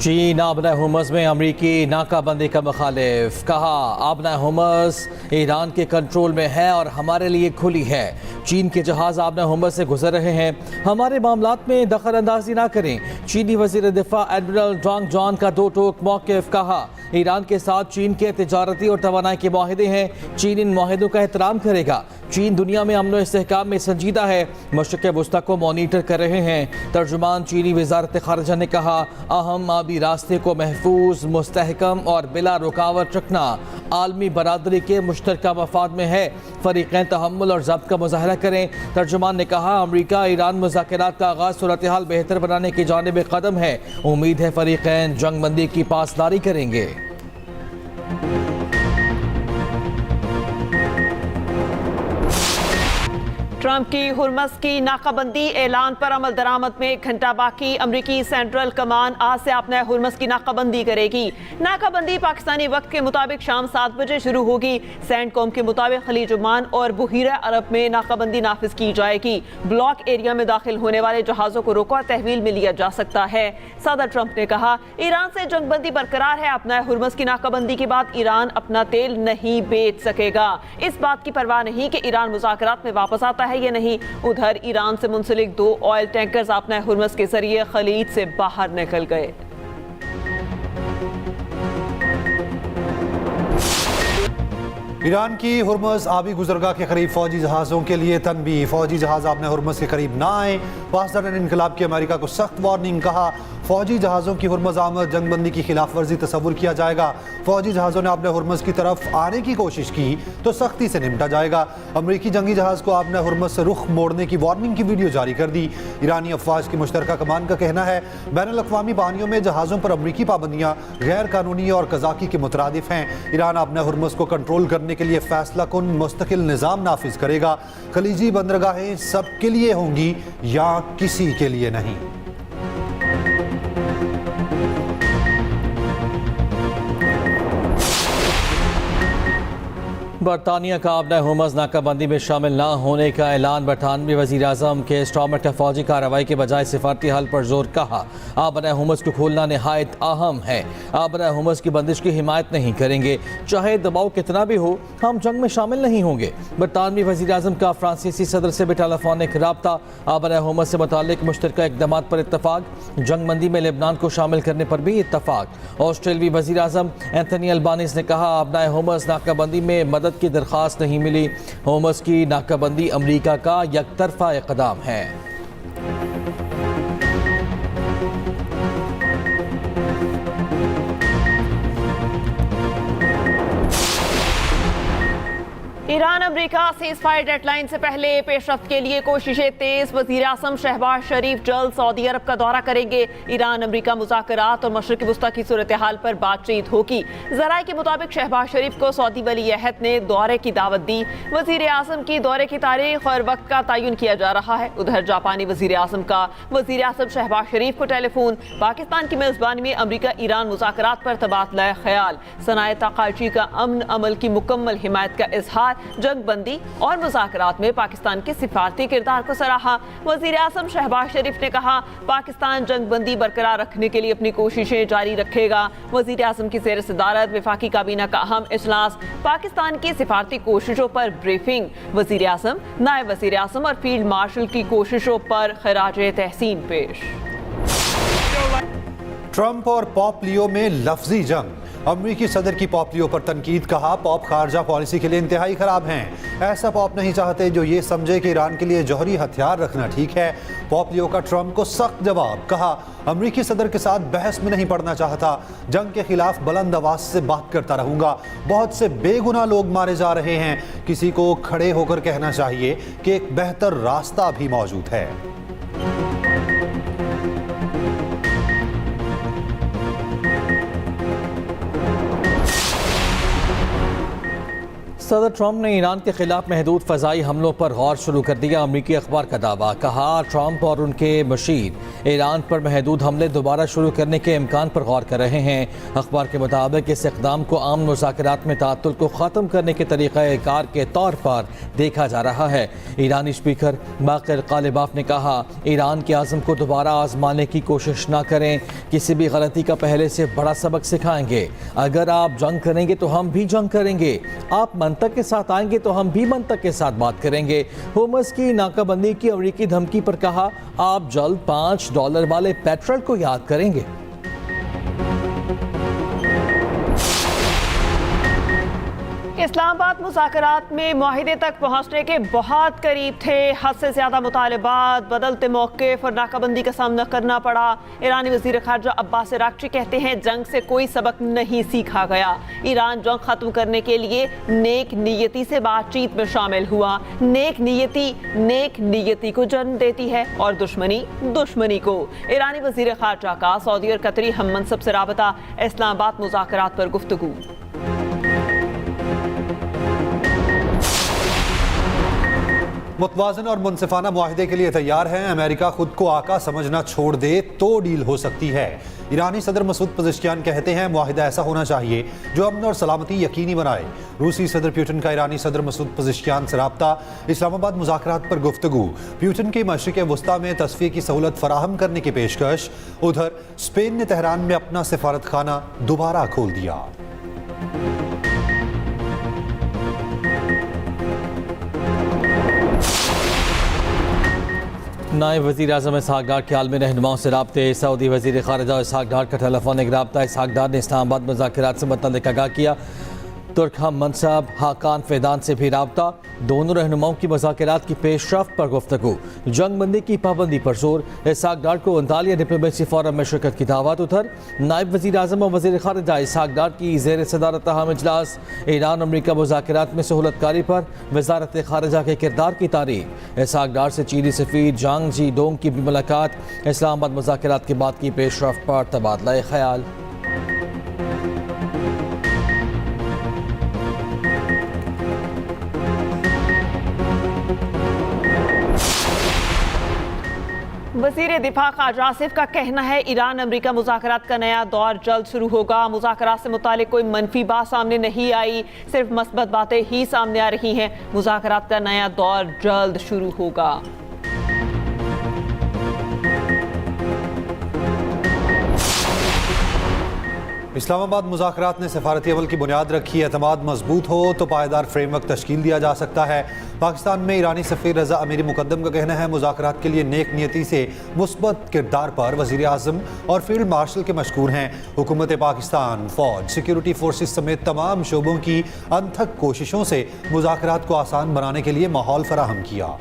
चीन आबना हुमस में अमरीकी नाकाबंदी का मुखालिफ, कहा आबना हुमस ईरान के कंट्रोल में है और हमारे लिए खुली है। चीन के जहाज आबना हुमस से गुजर रहे हैं, हमारे मामलात में दखल अंदाजी ना करें। चीनी वजीर दिफा एडमिरल डोंग जॉन का दो टोक मौक़िफ़, कहा ईरान के साथ चीन के तिजारती और तवानाई के माहिदे हैं, चीन इन माहिदों का एहतराम करेगा। चीन दुनिया में अमन व इस्तेहकाम में संजीदा है, मशरिक़ वुस्ता को मॉनिटर कर रहे हैं। तर्जुमान चीनी वज़ारत ख़ारिजा ने कहा अहम आबी रास्ते को महफूज, मुस्तहकम और बिला रुकावट रखना आलमी बरादरी के मुश्तरका मफाद में है। फ़रीक़ैन तहम्मुल और ज़ब्त का मुज़ाहरा करें। तर्जुमान ने कहा अमरीका ईरान मुज़ाकरात का आगाज़ सूरत हाल बेहतर बनाने की जानिब कदम है। उम्मीद है फ़रीक़ैन जंगबंदी की पासदारी करेंगे। ट्रंप की हुर्मस की नाकाबंदी ऐलान पर अमल दरामद में 1 घंटा बाकी। अमरीकी सेंट्रल कमान आज से अपने हुर्मस की नाकाबंदी करेगी। नाकाबंदी पाकिस्तानी वक्त के मुताबिक शाम 7 बजे शुरू होगी। सेंटकॉम के मुताबिक खलीज ओमान और बुहीरा अरब में नाकाबंदी नाफिज की जाएगी। ब्लॉक एरिया में दाखिल होने वाले जहाज़ों को रोका तहवील में लिया जा सकता है। सदर ट्रंप ने कहा ईरान से जंगबंदी बरकरार है। अपना हुर्मस की नाकाबंदी के बाद ईरान अपना तेल नहीं बेच सकेगा। इस बात की परवाह नहीं कि ईरान मुज़ाकरात में वापस आता है या नहीं। उधर ईरान से मुंसलिक 2 ऑयल टैंकर्स अपना हुर्मस के जरिए खलीज से बाहर निकल गए। ईरान की हुर्मस आबी गुजरगाह के करीब फौजी जहाज़ों के लिए तनबीह, फौजी जहाज़ अपने हुर्मस के करीब ना आए। पासदार इनकलाब की अमेरिका को सख्त वार्निंग, कहा फौजी जहाज़ों की हुर्मस आमद जंगबंदी की खिलाफ वर्जी तस्वुर किया जाएगा। फौजी जहाज़ों ने अपने हुर्मस की तरफ आने की कोशिश की तो सख्ती से निपटा जाएगा। अमरीकी जंगी जहाज़ को अपने हुर्मस से रुख मोड़ने की वार्निंग की वीडियो जारी कर दी। ईरानी अफवाज की मुश्तरका कमान का कहना है बैनुल अक़वामी पानियों में जहाज़ों पर अमरीकी पाबंदियाँ गैर कानूनी और कज़ाकी के मुतरादिफ हैं। ईरान अपने हुर्मस को कंट्रोल करने के लिए फैसला कुन मुस्तकिल निज़ाम नाफिज करेगा। खलीजी बंदरगाहें सबके लिए होंगी या किसी के लिए नहीं। बरतानिया का अपना हुर्मस नाकाबंदी में शामिल न होने का ऐलान। बरतानवी वज़ीर आज़म के स्टॉर्मर का फौजी कार्रवाई के बजाय सिफारती हल पर जोर, कहा अपना हुर्मस को खोलना नहायत अहम है। अपना हुर्मस की बंदिश की हिमायत नहीं करेंगे, चाहे दबाव कितना भी हो, हम जंग में शामिल नहीं होंगे। बरतानवी वज़ीर आज़म का फ्रांसीसी सदर से भी टेलीफोनिक राब्ता। अपना हुर्मस से मुताल्लिक मुश्तरका इक़दाम पर इत्तफाक, जंगबंदी में लेबनान को शामिल करने पर भी इत्तफाक। ऑस्ट्रेलियाई वज़ीर आज़म एंथनी अल्बानीज़ ने कहा अपना हुर्मस नाकाबंदी में मदद की दरख्वास्त नहीं मिली। हुर्मस की नाकाबंदी अमरीका का यकतरफा इक़दाम है। ईरान अमरीका सीज़ फायर डेडलाइन से पहले पेशरफ्त के लिए कोशिशें तेज। वज़ीर आज़म शहबाज शरीफ जल्द सऊदी अरब का दौरा करेंगे। ईरान अमरीका मुज़ाकरात और मशरिक़ वुस्ता की सूरत हाल पर बातचीत होगी। ज़राए के मुताबिक शहबाज शरीफ को सऊदी वली अहद ने दौरे की दावत दी। वज़ीर आज़म की दौरे की तारीख और वक्त का तयन किया जा रहा है। उधर जापानी वज़ीर आज़म का वज़ीर आज़म शहबाज शरीफ को टेलीफोन। पाकिस्तान की मेज़बानी में अमरीका ईरान मुज़ाकरात पर तबादला ख्याल। सनाए ताक़ाची का अमन अमल की मुकम्मल हिमायत का इजहार। जंगबंदी और मुज़ाकरात में पाकिस्तान के सिफारती किरदार को सराहा। वज़ीर आज़म शहबाज शरीफ ने कहा पाकिस्तान जंगबंदी बरकरार रखने के लिए अपनी कोशिशें जारी रखेगा। वज़ीर आज़म की ज़ेर सदारत वफाकी काबीना का अहम इजलास। पाकिस्तान की सिफारती कोशिशों पर ब्रीफिंग। वज़ीर आज़म, नायब वज़ीर आज़म और फील्ड मार्शल की कोशिशों पर खराजे तहसीन पेश। ट्रंप और पॉप लियो में लफ्जी जंग। अमरीकी सदर की पॉप लियो पर तनकीद, कहा पॉप खारजा पॉलिसी के लिए इंतहाई खराब हैं। ऐसा पॉप नहीं चाहते जो ये समझे कि ईरान के लिए जौहरी हथियार रखना ठीक है। पॉप लियो का ट्रंप को सख्त जवाब, कहा अमरीकी सदर के साथ बहस में नहीं पड़ना चाहता, जंग के खिलाफ बुलंद आवाज से बात करता रहूंगा। बहुत से बेगुनाह लोग मारे जा रहे हैं, किसी को खड़े होकर कहना चाहिए कि एक बेहतर रास्ता भी मौजूद है। सदर ट्रंप ने ईरान के खिलाफ महदूद फ़ज़ाई हमलों पर गौर शुरू कर दिया। अमरीकी अखबार का दावा, कहा ट्रंप और उनके मशीर ईरान पर महदूद हमले दोबारा शुरू करने के इम्कान पर गौर कर रहे हैं। अखबार के मुताबिक इस इक़दाम को आम मुज़ाकरात में ताअत्तुल को ख़त्म करने के तरीक़ाकार के तौर पर देखा जा रहा है। ईरानी स्पीकर बाक़िर ग़ालिबाफ ने कहा, ईरान के आज़म को दोबारा आजमाने की कोशिश ना करें, किसी भी गलती का पहले से बड़ा सबक सिखाएंगे। अगर आप जंग करेंगे तो हम भी जंग करेंगे, आप मंतक के साथ आएंगे तो हम भी मंतक के साथ बात करेंगे। हुर्मुज़ की नाकाबंदी की अमरीकी धमकी पर कहा, आप जल्द $5 वाले पेट्रोल को याद करेंगे। इस्लामाबाद मुज़ाकरात में मुआहिदे तक पहुंचने के बहुत करीब थे। हद से ज्यादा मुतालबात, बदलते मौक़िफ़ और नाकाबंदी का सामना करना पड़ा। ईरानी वज़ीर ख़ारजा अब्बास अराग़ची कहते हैं, जंग से कोई सबक नहीं सीखा गया। ईरान जंग ख़त्म करने के लिए नेक नियति से बातचीत में शामिल हुआ। नेक नियति को जन्म देती है और दुश्मनी दुश्मनी को। ईरानी वज़ीर ख़ारजा का सऊदी और कतरी हम मनसब से राबता, इस्लामाबाद मुज़ाकरात पर गुफ्तगू। मुतवाज़न और मुनसिफाना मुआहिदे के लिए तैयार हैं। अमेरिका खुद को आका समझना छोड़ दे तो डील हो सकती है। ईरानी सदर मसूद पज़ेश्कियान कहते हैं, मुआहिदा ऐसा होना चाहिए जो अमन और सलामती यकीनी बनाए। रूसी सदर प्यूटन का ईरानी सदर मसूद पज़ेश्कियान से राब्ता, इस्लामाबाद मुज़ाकरात पर गुफ्तगू। प्यूटन की मशरिक़ वस्ता में तस्फ़िये की सहूलत फराहम करने की पेशकश। उधर स्पेन ने तेहरान में अपना सफारत खाना दोबारा खोल दिया। नायब वज़ीर आज़म इसहाक़ डार के आलमी रहनुमाओं से राब्ते। सऊदी वज़ीर ख़ारिजा इसहाक़ डार का टेलीफोनिक राब्ता। इसहाक़ डार ने इस्लामाबाद मुज़ाकरात से मुतल्लिक़ आगाह किया। तुर्क हम मनसब हाकान फ़ैदान से भी राब्ता। दोनों रहनुमाओं की मुज़ाकरात की पेशरफ्त पर गुफ्तगू। जंग बंदी की पाबंदी पर जोर। इसहाक़ डार को अंतालिया डिप्लोमेसी फोरम में शिरकत की दावत। उधर नायब वज़ीर आज़म और वज़ीर ख़ारिजा इसहाक़ डार की ज़ेर सदारत अहम इजलास। ईरान अमरीका मुज़ाकरात में सहूलतकारी पर वज़ारत ख़ारिजा के किरदार की तारीफ़। इसहाक़ डार से चीनी सफ़ीर जांग जी डोंग की भी मुलाकात। इस्लामाबाद मुज़ाकरात के बाद की पेशरफ्त पर तबादला ख्याल। वज़ीर दिफा ख़ाजा आसिफ का कहना है, ईरान अमरीका मुज़ाकरात का नया दौर जल्द शुरू होगा। मुज़ाकरात से मुतालिक कोई मनफी बात सामने नहीं आई, सिर्फ मस्बत बातें ही सामने आ रही हैं। मुज़ाकरात का नया दौर जल्द शुरू होगा। इस्लामाबाद मुज़ाकरात ने सफारती अमल की बुनियाद रखी। एतमाद मजबूत हो तो पायदार फ्रेमवर्क तश्कील दिया जा सकता है। पाकिस्तान में ईरानी सफ़ीर रज़ा अमीरी मुकद्दम का कहना है, मुज़ाकरात के लिए नेक नियति से मुस्बत किरदार पर वज़ीर आज़म और फील्ड मार्शल के मशकूर हैं। हुकूमत पाकिस्तान, फ़ौज, सिक्योरिटी फोर्सेस समेत तमाम शोबों की अनथक कोशिशों से मुज़ाकरात को आसान बनाने के लिए माहौल फराहम किया।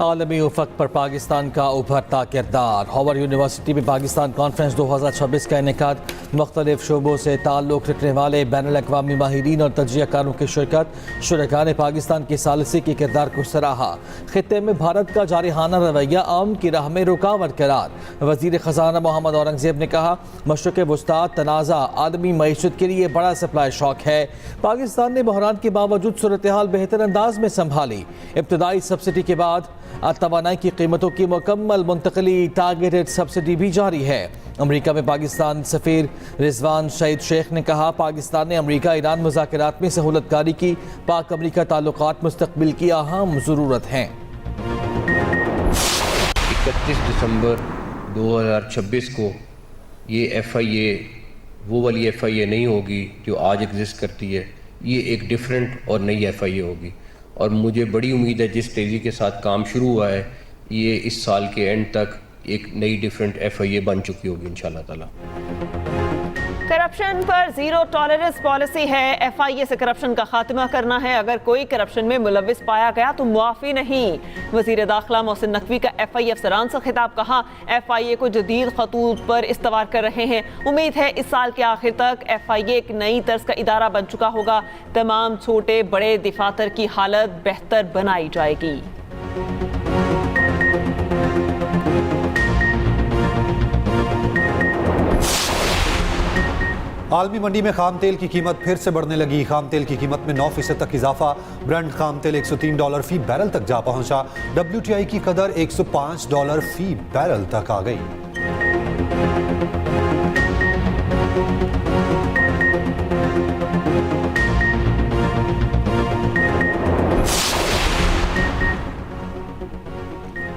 आलमी उफ़क़ पर पाकिस्तान का उभरता किरदार। हार्वर्ड यूनिवर्सिटी में पाकिस्तान कॉन्फ्रेंस 2026 का इनेकाद। मुख्तलिफ शोबों से ताल्लुक़ रखने वाले बैनुल-अक़वामी माहिरीन और तज्ज़ियाकारों की शिरकत। शुरका ने पाकिस्तान की सालिसी के किरदार को सराहा। खित्ते में भारत का जारिहाना रवैया अमन की राह में रुकावट करार। वज़ीर ख़ज़ाना मोहम्मद औरंगज़ेब ने कहा, मशरिक़ वस्ता तनाज़ा आदमी मईशत के लिए बड़ा सप्लाई शॉक है। पाकिस्तान ने बहरान के बावजूद सूरत हाल बेहतर अंदाज में संभाली। इब्तदाई सब्सिडी के बाद तवानाई की कीमतों की मुकम्मल मुंतकली टारगेटेड सब्सिडी भी जारी है। अमरीका में पाकिस्तान सफ़ीर रिजवान शहीद शेख ने कहा, पाकिस्तान ने अमरीका ईरान मुज़ाकरात में सहूलतकारी की। पाक अमरीका ताल्लुकात मुस्तक़बिल की अहम ज़रूरत हैं। 31 दिसंबर 2026 को ये FIA वो वाली FIA नहीं होगी जो आज एग्जिस्ट करती है। ये एक डिफरेंट और नई FIA होगी और मुझे बड़ी उम्मीद है जिस तेज़ी के साथ काम शुरू हुआ है, ये इस साल के एंड तक एक नई डिफरेंट FIA बन चुकी होगी इंशाल्लाह ताला। करप्शन पर जीरो टॉलरेंस पॉलिसी है। FIA से करप्शन का खात्मा करना है। अगर कोई करप्शन में मुलविस पाया गया तो मुआफ़ी नहीं। वज़ीर दाखिला मोहसिन नकवी का FIA अफसरान से खिताब। कहा, FIA को जदीद खतूत पर इस्तवार कर रहे हैं। उम्मीद है इस साल के आखिर तक FIA एक नई तर्ज का इदारा बन चुका होगा। तमाम छोटे बड़े दफातर की हालत बेहतर बनाई जाएगी। आलमी मंडी में खाम तेल की कीमत फिर से बढ़ने लगी। खाम तेल की कीमत में 9% तक इजाफा। ब्रेंट खाम तेल $103 फी बैरल तक जा पहुंचा। WTI की कदर $105 फी बैरल तक आ गई।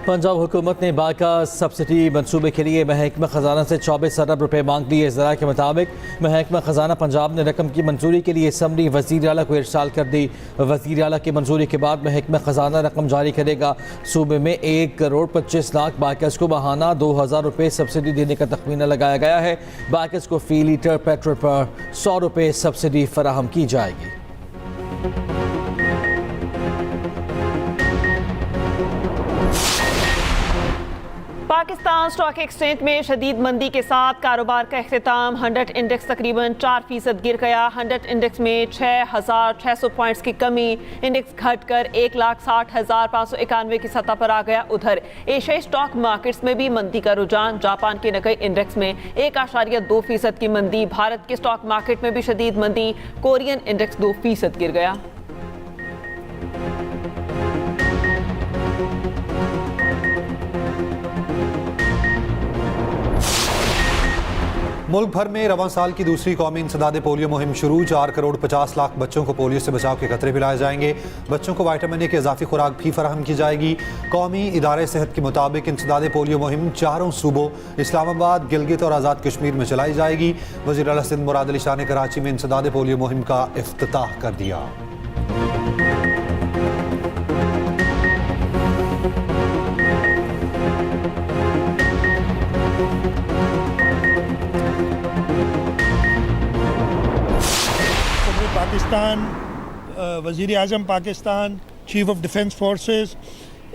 पंजाब हुकूमत ने बाका सब्सिडी मंसूबे के लिए महकमा खजाना से 24 अरब रुपए मांग लिए। ज़रा के मुताबिक महकमा खजाना पंजाब ने रकम की मंजूरी के लिए असम्बली वज़ीर आला को इरसाल कर दी। वज़ीर आला की मंजूरी के बाद महकमा खजाना रकम जारी करेगा। सूबे में 1 करोड़ 25 लाख बाकस को माहाना 2000 रुपये सब्सिडी देने का तखमीना लगाया गया है। बाकस को फ़ी लीटर पेट्रोल पर 100 रुपये सब्सिडी फराहम की जाएगी। पाकिस्तान स्टॉक एक्सचेंज में शदीद मंदी के साथ कारोबार का अख्तिताम। 100 इंडेक्स तकरीबन 4% गिर गया। 100 इंडेक्स में 6600 पॉइंट्स की कमी। इंडेक्स घटकर 1,60,591 की सतह पर आ गया। उधर एशियाई स्टॉक मार्केट्स में भी मंदी का रुझान। जापान के निकाई इंडेक्स में 1.2% की मंदी। भारत के स्टॉक मार्केट में भी शदीद मंदी। कोरियन इंडेक्स 2% गिर गया। मुल्क भर में रवां साल की दूसरी कौमी इंसदाद पोलियो मुहिम शुरू। 4 करोड़ 50 लाख बच्चों को पोलियो से बचाव के कतरे पिलाए जाएंगे। बच्चों को विटामिन ए की इजाफी खुराक भी फराहम की जाएगी। कौमी इदारे सेहत के मुताबिक इंसदाद पोलियो मुहिम 4 सूबों इस्लामाबाद, गिलगित और आज़ाद कश्मीर में चलाई जाएगी। वज़ीर आला सिंध मुराद अली शाह ने कराची में इंसदाद पोलियो मुहिम का इफ्तिताह कर दिया। पाकिस्तान, वज़ीर आज़म Pakistan, chief of defence forces,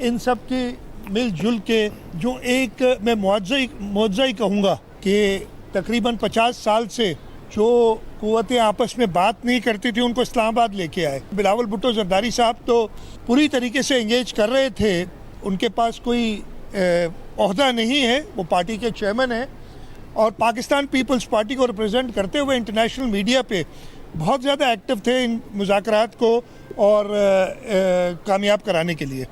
इन सब की मिलजुल के जो एक मैं मुआवजा ही कहूँगा कि तकरीबन 50 साल से जो कुव्वतें आपस में बात नहीं करती थी उनको इस्लामाबाद लेके आए। बिलावल भुट्टो जरदारी साहब तो पूरी तरीके से एंगेज कर रहे थे। उनके पास कोई ओहदा नहीं है, वो पार्टी के चेयरमैन हैं और पाकिस्तान पीपल्स पार्टी को रिप्रेजेंट करते हुए इंटरनेशनल मीडिया पे बहुत ज़्यादा एक्टिव थे इन मुज़ाकरात को और कामयाब कराने के लिए।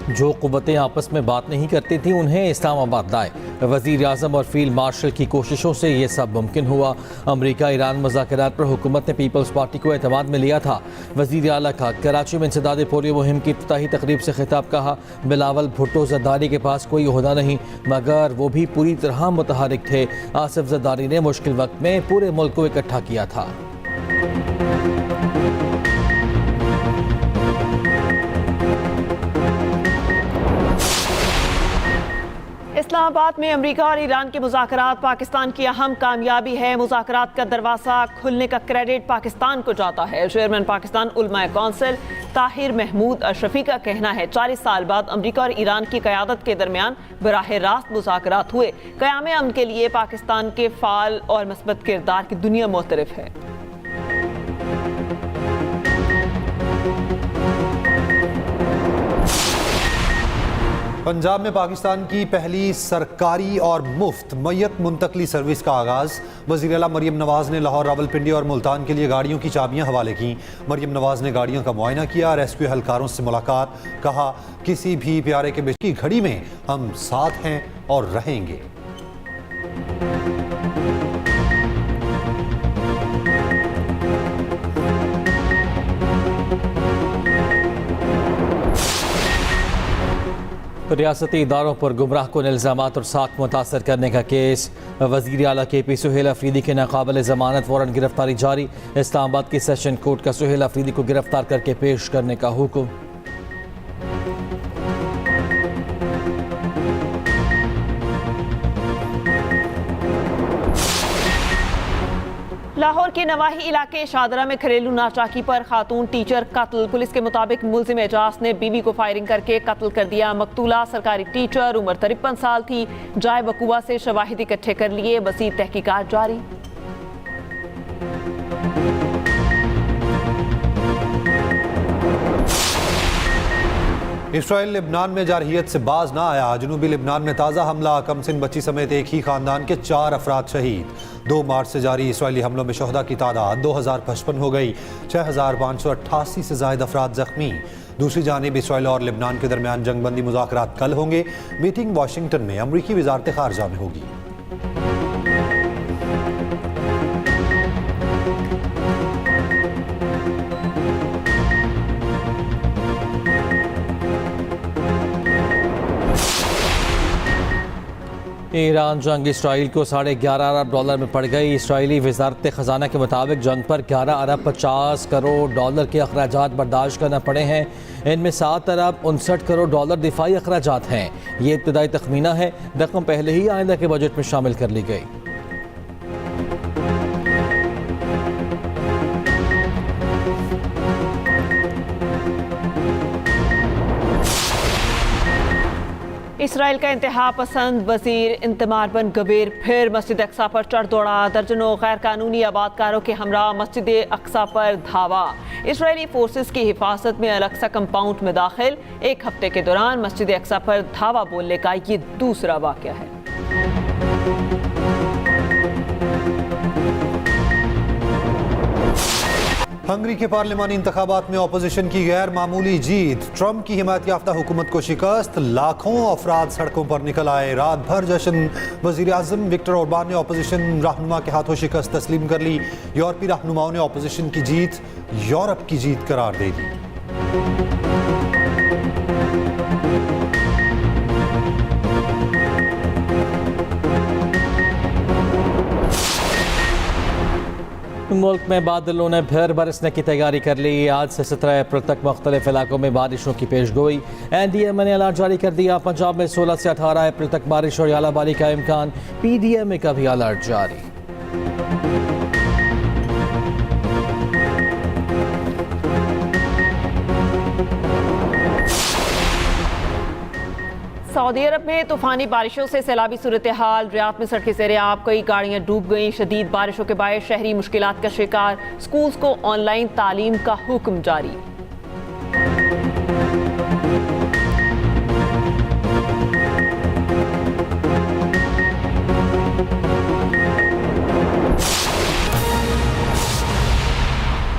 जो क़ुव्वतें आपस में बात नहीं करती थीं उन्हें इस्लामाबाद लाए। वज़ीर आज़म और फील्ड मार्शल की कोशिशों से ये सब मुमकिन हुआ। अमरीका ईरान मुज़ाकरात पर हुकूमत ने पीपल्स पार्टी को एतमाद में लिया था। वज़ीर आला का कराची में इंसदाद पोलियो मुहिम की इफ्तिताही तकरीब से खिताब। कहा, बिलावल भुट्टो जरदारी के पास कोई ओहदा नहीं मगर वो भी पूरी तरह मुतहरिक थे। आसिफ जरदारी ने मुश्किल वक्त में पूरे मुल्क को इकट्ठा किया था। इस्लामाबाद में अमेरिका और ईरान के मुज़ाकरात पाकिस्तान की अहम कामयाबी है। मुज़ाकरात का दरवाज़ा खुलने का क्रेडिट पाकिस्तान को जाता है। चेयरमैन पाकिस्तान उलमाए कौंसिल ताहिर महमूद अशरफी का कहना है 40 साल बाद अमेरिका और ईरान की क़यादत के दरमियान बराह रास्त मुज़ाकरात हुए। क़याम अमन के लिए पाकिस्तान के फ़ाल और मस्बत किरदार की दुनिया मुतरफ है। पंजाब में पाकिस्तान की पहली सरकारी और मुफ्त मैयत मुंतकली सर्विस का आगाज़। वज़ीर आला मरियम नवाज़ ने लाहौर, रावलपिंडी और मुल्तान के लिए गाड़ियों की चाबियां हवाले की। मरियम नवाज़ ने गाड़ियों का मुआयना किया, रेस्क्यू एहलकारों से मुलाकात। कहा, किसी भी प्यारे के बेच की घड़ी में हम साथ हैं और रहेंगे। रियासती इदारों पर गुमराह कुन इल्ज़ामात और साख मुतासर करने का केस। वज़ीर आला KP सुहेल अफरीदी के नाकाबिल ज़मानत वारंट गिरफ्तारी जारी। इस्लामाबाद की सेशन कोर्ट का सुहेल अफरीदी को गिरफ्तार करके पेश करने का हुक्म। लाहौर के नवाही इलाके शादरा में घरेलू नाचाकी पर खातून टीचर कत्ल। पुलिस के मुताबिक मुलजिम एजाज ने बीवी को फायरिंग करके कत्ल कर दिया। मकतूला सरकारी टीचर, उम्र 53 साल थी। जाए बकुआ से शवाहिद इकट्ठे कर लिए, मज़ीद तहकीकात जारी। इसराइल लिबनान में जारहियत से बाज ना आया। जनूबी लिबनान में ताज़ा हमला, कमसिन बच्ची समेत एक ही खानदान के 4 अफराद शहीद। 2 मार्च से जारी इसराइली हमलों में शहदा की तादाद 2055 हो गई। 6588 से ज़ायद अफराद जख्मी। दूसरी जानिब इसराइल और लिबनान के दरमियान जंगबंदी मुज़ाकरात कल होंगे। मीटिंग वाशिंगटन में अमरीकी वज़ारत ख़ारजा में होगी। ईरान जंग इसराइल को $11.5 अरब में पड़ गई। इसराइली वज़ारत ख़जाना के मुताबिक जंग पर $11.50 अरब के अखराजात बर्दाश्त करना पड़े हैं। इनमें $7.59 अरब दिफाई अखराजात हैं। ये इब्तदाई तखमीना है। रकम पहले ही आइंदा के बजट में शामिल कर ली गई। इसराइल का इंतहा पसंद वजीर इंतमार बन गबीर फिर मस्जिद अक्सा पर चढ़ दौड़ा। दर्जनों गैर कानूनी आबादकारों के हमरा मस्जिद अक्सा पर धावा। इसराइली फोर्सेस की हिफाजत में अल-अक्सा कंपाउंड में दाखिल। एक हफ्ते के दौरान मस्जिद अक्सा पर धावा बोलने का ये दूसरा वाक़या है। हंगरी के पार्लिमानी इंतखाबात में अपोजिशन की गैर मामूली जीत। ट्रंप की हिमायत याफ्ता हुकूमत को शिकस्त। लाखों अफराद सड़कों पर निकल आए। रात भर जश्न। वज़ीर आज़म विक्टर ओरबान ने अपोजिशन रहनुमा के हाथों शिकस्त तस्लीम कर ली। यूरोपीय रहनुमाओं ने अपोजिशन की जीत यूरोप की जीत करार दे दी। मुल्क में बादलों ने फिर बरसने की तैयारी कर ली। आज से 17 अप्रैल तक मुख्तलिफ इलाकों में बारिशों की पेशगोई। NDMA ने अलर्ट जारी कर दिया। पंजाब में 16 से 18 अप्रैल तक बारिश और यालाबारी का इम्कान। PDMA का भी अलर्ट जारी। सऊदी अरब में तूफानी बारिशों से सैलाबी सूरत हाल। रियाद में सड़कें ज़ेर-ए-आब, कई गाड़ियां डूब गईं। शदीद बारिशों के बायस शहरी मुश्किलात का शिकार। स्कूल्स को ऑनलाइन तालीम का हुक्म जारी।